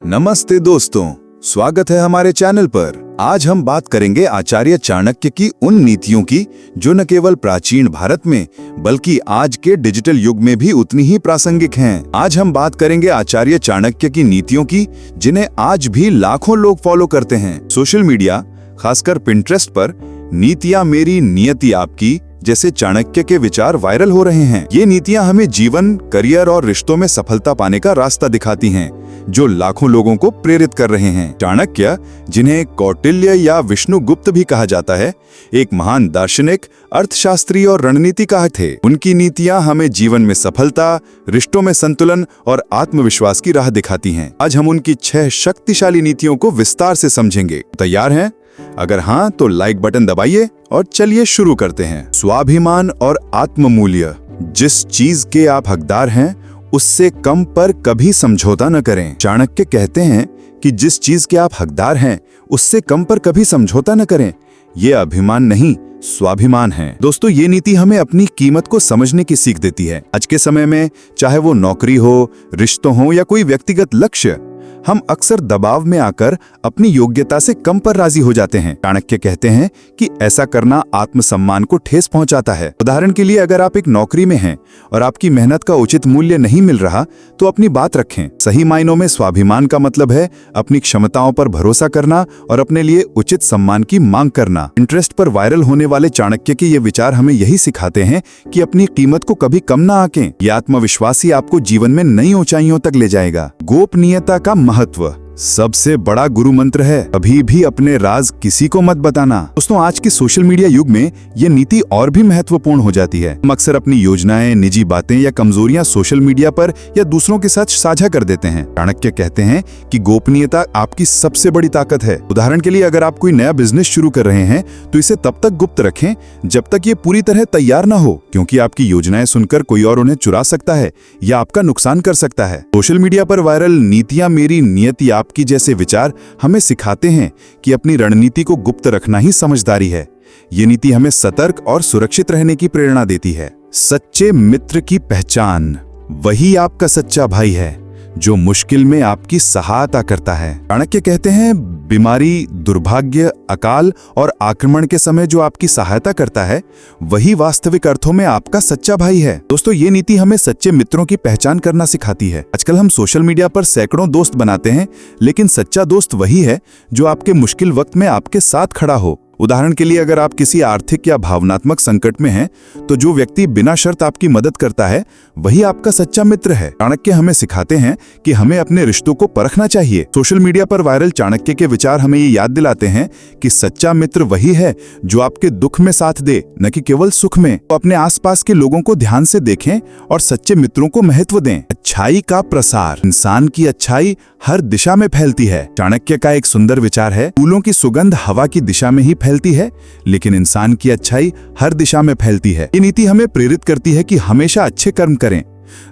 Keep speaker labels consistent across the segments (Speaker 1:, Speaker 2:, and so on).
Speaker 1: नमस्ते दोस्तों, स्वागत है हमारे चैनल पर। आज हम बात करेंगे आचार्य चाणक्य की उन नीतियों की जो न केवल प्राचीन भारत में बल्कि आज के डिजिटल युग में भी उतनी ही प्रासंगिक हैं। आज हम बात करेंगे आचार्य चाणक्य की नीतियों की जिन्हें आज भी लाखों लोग फॉलो करते हैं। सोशल मीडिया, खासकर पिंटरेस्ट पर नीतियां मेरी नियति आपकी जैसे चाणक्य के विचार वायरल हो रहे हैं। ये नीतियां हमें जीवन, करियर और रिश्तों में सफलता पाने का रास्ता दिखाती हैं, जो लाखों लोगों को प्रेरित कर रहे हैं। चाणक्य, जिन्हें कौटिल्य या विष्णुगुप्त भी कहा जाता है, एक महान दार्शनिक, अर्थशास्त्री और रणनीतिकार थे। उनकी नीतियां हमें जीवन में सफलता, रिश्तों में संतुलन और आत्मविश्वास की राह दिखाती हैं। आज हम उनकी 6 शक्तिशाली नीतियों को विस्तार से समझेंगे। तैयार हैं? अगर हाँ तो लाइक बटन दबाइए और चलिए शुरू करते हैं। स्वाभिमान और आत्ममूल्य। जिस चीज के आप हकदार हैं उससे कम पर कभी समझौता न करें। चाणक्य कहते हैं कि जिस चीज के आप हकदार हैं उससे कम पर कभी समझौता न करें। ये अभिमान नहीं, स्वाभिमान है। दोस्तों, ये नीति हमें अपनी कीमत को समझने की सीख देती है। आज के समय में चाहे वो नौकरी हो, रिश्तों हो या कोई व्यक्तिगत लक्ष्य, हम अक्सर दबाव में आकर अपनी योग्यता से कम पर राजी हो जाते हैं। चाणक्य कहते हैं कि ऐसा करना आत्मसम्मान को ठेस पहुंचाता है। उदाहरण के लिए, अगर आप एक नौकरी में हैं और आपकी मेहनत का उचित मूल्य नहीं मिल रहा तो अपनी बात रखें। सही मायनों में स्वाभिमान का मतलब है अपनी क्षमताओं पर भरोसा करना और अपने लिए उचित सम्मान की मांग करना। इंटरेस्ट पर वायरल होने वाले चाणक्य के ये विचार हमें यही सिखाते हैं कि अपनी कीमत को कभी कम ना आंकें। ये आत्मविश्वास ही आपको जीवन में नई ऊंचाइयों तक ले जाएगा। गोपनीयता का महत्व सबसे बड़ा गुरु मंत्र है। कभी भी अपने राज किसी को मत बताना। दोस्तों, आज के सोशल मीडिया युग में ये नीति और भी महत्वपूर्ण हो जाती है। हम अक्सर अपनी योजनाएं, निजी बातें या कमजोरियां सोशल मीडिया पर या दूसरों के साथ साझा कर देते हैं। चाणक्य कहते हैं कि गोपनीयता आपकी सबसे बड़ी ताकत है। उदाहरण के लिए, अगर आप कोई नया बिजनेस शुरू कर रहे हैं तो इसे तब तक गुप्त रखें जब तक ये पूरी तरह तैयार ना हो, क्योंकि आपकी योजनाएं सुनकर कोई और उन्हें चुरा सकता है या आपका नुकसान कर सकता है। सोशल मीडिया पर वायरल नीतियां मेरी नियति आपकी जैसे विचार हमें सिखाते हैं कि अपनी रणनीति को गुप्त रखना ही समझदारी है। ये नीति हमें सतर्क और सुरक्षित रहने की प्रेरणा देती है। सच्चे मित्र की पहचान। वही आपका सच्चा भाई है जो मुश्किल में आपकी सहायता करता है। चाणक्य कहते हैं, बीमारी, दुर्भाग्य, अकाल और आक्रमण के समय जो आपकी सहायता करता है वही वास्तविक अर्थों में आपका सच्चा भाई है। दोस्तों, ये नीति हमें सच्चे मित्रों की पहचान करना सिखाती है। आजकल हम सोशल मीडिया पर सैकड़ों दोस्त बनाते हैं, लेकिन सच्चा दोस्त वही है जो आपके मुश्किल वक्त में आपके साथ खड़ा हो। उदाहरण के लिए, अगर आप किसी आर्थिक या भावनात्मक संकट में हैं, तो जो व्यक्ति बिना शर्त आपकी मदद करता है वही आपका सच्चा मित्र है। चाणक्य हमें सिखाते हैं कि हमें अपने रिश्तों को परखना चाहिए। सोशल मीडिया पर वायरल चाणक्य के विचार हमें ये याद दिलाते हैं कि सच्चा मित्र वही है जो आपके दुख में साथ दे, न कि केवल सुख में। तो अपने आसपास के लोगों को ध्यान से देखें और सच्चे मित्रों को महत्व दें। अच्छाई का प्रसार। इंसान की अच्छाई हर दिशा में फैलती है। चाणक्य का एक सुंदर विचार है, फूलों की सुगंध हवा की दिशा में ही फैलती है, लेकिन इंसान की अच्छाई हर दिशा में फैलती है। ये नीति हमें प्रेरित करती है कि हमेशा अच्छे कर्म करें।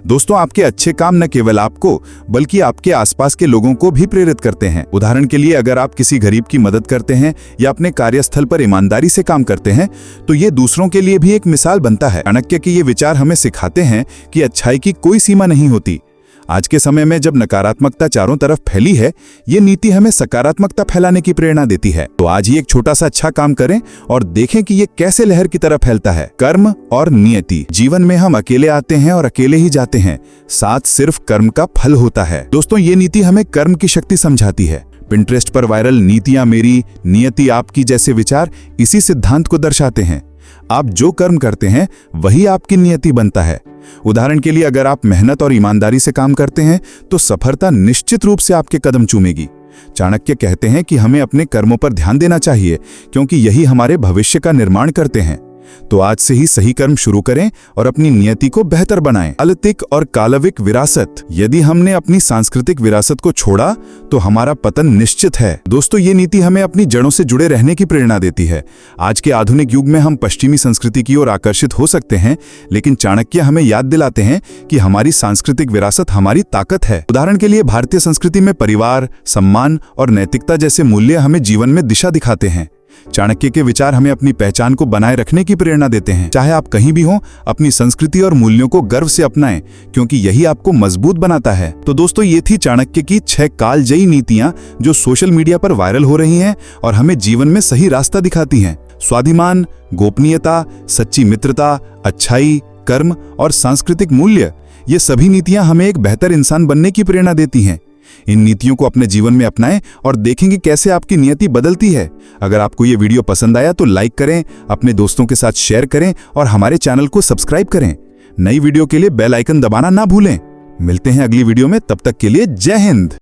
Speaker 1: दोस्तों, आपके अच्छे काम न केवल आपको बल्कि आपके आसपास के लोगों को भी प्रेरित करते हैं। उदाहरण के लिए, अगर आप किसी गरीब की मदद करते हैं या अपने कार्यस्थल पर ईमानदारी से काम करते हैं तो ये दूसरों के लिए भी एक मिसाल बनता है। चाणक्य के ये विचार हमें सिखाते हैं कि अच्छाई की कोई सीमा नहीं होती। आज के समय में जब नकारात्मकता चारों तरफ फैली है, ये नीति हमें सकारात्मकता फैलाने की प्रेरणा देती है। तो आज ही एक छोटा सा अच्छा काम करें और देखें कि ये कैसे लहर की तरह फैलता है। कर्म और नियति। जीवन में हम अकेले आते हैं और अकेले ही जाते हैं, साथ सिर्फ कर्म का फल होता है। दोस्तों, ये नीति हमें कर्म की शक्ति समझाती है। पिंटरेस्ट पर वायरल नीतियां मेरी नियति आपकी जैसे विचार इसी सिद्धांत को दर्शाते हैं। आप जो कर्म करते हैं वही आपकी नियति बनता है। उदाहरण के लिए, अगर आप मेहनत और ईमानदारी से काम करते हैं तो सफलता निश्चित रूप से आपके कदम चूमेगी। चाणक्य कहते हैं कि हमें अपने कर्मों पर ध्यान देना चाहिए, क्योंकि यही हमारे भविष्य का निर्माण करते हैं। तो आज से ही सही कर्म शुरू करें और अपनी नियति को बेहतर बनाएं। अलौकिक और कालविक विरासत। यदि हमने अपनी सांस्कृतिक विरासत को छोड़ा तो हमारा पतन निश्चित है। दोस्तों, ये नीति हमें अपनी जड़ों से जुड़े रहने की प्रेरणा देती है। आज के आधुनिक युग में हम पश्चिमी संस्कृति की ओर आकर्षित हो सकते हैं, लेकिन चाणक्य हमें याद दिलाते हैं कि हमारी सांस्कृतिक विरासत हमारी ताकत है। उदाहरण के लिए, भारतीय संस्कृति में परिवार, सम्मान और नैतिकता जैसे मूल्य हमें जीवन में दिशा दिखाते हैं। चाणक्य के विचार हमें अपनी पहचान को बनाए रखने की प्रेरणा देते हैं। चाहे आप कहीं भी हों, अपनी संस्कृति और मूल्यों को गर्व से अपनाएं, क्योंकि यही आपको मजबूत बनाता है। तो दोस्तों, ये थी चाणक्य की 6 कालजयी नीतियां जो सोशल मीडिया पर वायरल हो रही हैं और हमें जीवन में सही रास्ता दिखाती हैं। स्वाभिमान, गोपनीयता, सच्ची मित्रता, अच्छाई, कर्म और सांस्कृतिक मूल्य, ये सभी नीतियां हमें एक बेहतर इंसान बनने की प्रेरणा देती हैं। इन नीतियों को अपने जीवन में अपनाएं और देखेंगे कैसे आपकी नियति बदलती है। अगर आपको ये वीडियो पसंद आया तो लाइक करें, अपने दोस्तों के साथ शेयर करें और हमारे चैनल को सब्सक्राइब करें। नई वीडियो के लिए बेल आइकन दबाना ना भूलें। मिलते हैं अगली वीडियो में, तब तक के लिए जय हिंद।